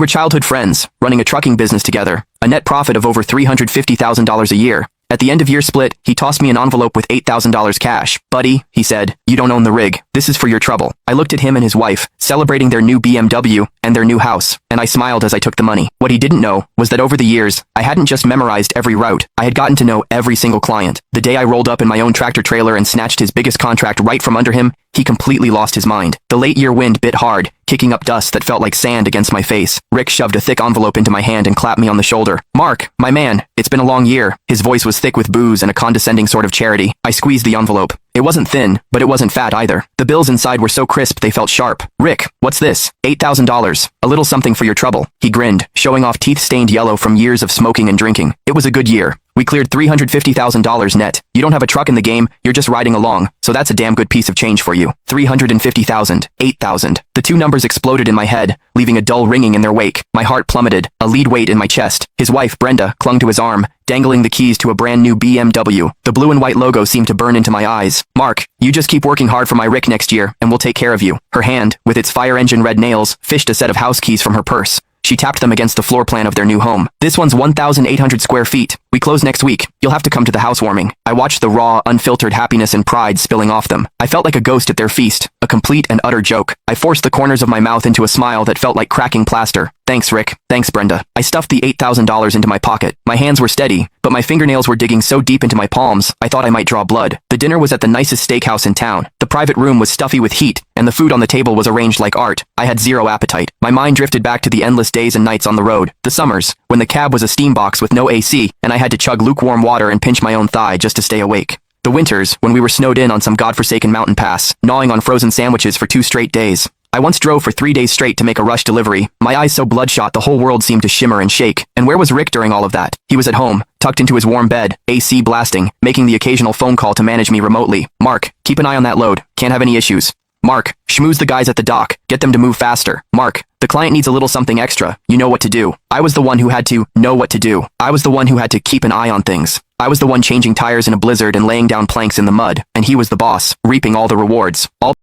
We're childhood friends, running a trucking business together, a net profit of over $350,000 a year. At the end of year split, he tossed me an envelope with $8,000 cash. Buddy, he said, you don't own the rig. This is for your trouble. I looked at him and his wife, celebrating their new BMW and their new house, and I smiled as I took the money. What he didn't know was that over the years, I hadn't just memorized every route. I had gotten to know every single client. The day I rolled up in my own tractor trailer and snatched his biggest contract right from under him, he completely lost his mind. The late year wind bit hard, kicking up dust that felt like sand against my face. Rick shoved a thick envelope into my hand and clapped me on the shoulder. Mark, my man, it's been a long year. His voice was thick with booze and a condescending sort of charity. I squeezed the envelope. It wasn't thin, but it wasn't fat either. The bills inside were so crisp they felt sharp. Rick, what's this? $8,000. A little something for your trouble. He grinned, showing off teeth-stained yellow from years of smoking and drinking. It was a good year. We cleared $350,000 net. You don't have a truck in the game, you're just riding along, so that's a damn good piece of change for you. 350,000, 8,000. The two numbers exploded in my head, leaving a dull ringing in their wake. My heart plummeted, a lead weight in my chest. His wife, Brenda, clung to his arm, dangling the keys to a brand new BMW. The blue and white logo seemed to burn into my eyes. Mark, you just keep working hard for my Rick next year, and we'll take care of you. Her hand, with its fire engine red nails, fished a set of house keys from her purse. She tapped them against the floor plan of their new home. This one's 1,800 square feet. We close next week. You'll have to come to the housewarming. I watched the raw, unfiltered happiness and pride spilling off them. I felt like a ghost at their feast, a complete and utter joke. I forced the corners of my mouth into a smile that felt like cracking plaster. Thanks, Rick. Thanks, Brenda. I stuffed the $8,000 into my pocket. My hands were steady, but my fingernails were digging so deep into my palms, I thought I might draw blood. The dinner was at the nicest steakhouse in town. The private room was stuffy with heat, and the food on the table was arranged like art. I had zero appetite. My mind drifted back to the endless days and nights on the road. The summers, when the cab was a steam box with no AC, and I had to chug lukewarm water and pinch my own thigh just to stay awake. The winters, when we were snowed in on some godforsaken mountain pass, gnawing on frozen sandwiches for 2 straight days. I once drove for 3 days straight to make a rush delivery, my eyes so bloodshot the whole world seemed to shimmer and shake. And where was Rick during all of that? He was at home, tucked into his warm bed, AC blasting, making the occasional phone call to manage me remotely. Mark, keep an eye on that load. Can't have any issues. Mark, schmooze the guys at the dock. Get them to move faster. Mark, the client needs a little something extra. You know what to do. I was the one who had to know what to do. I was the one who had to keep an eye on things. I was the one changing tires in a blizzard and laying down planks in the mud, and he was the boss, reaping all the rewards. All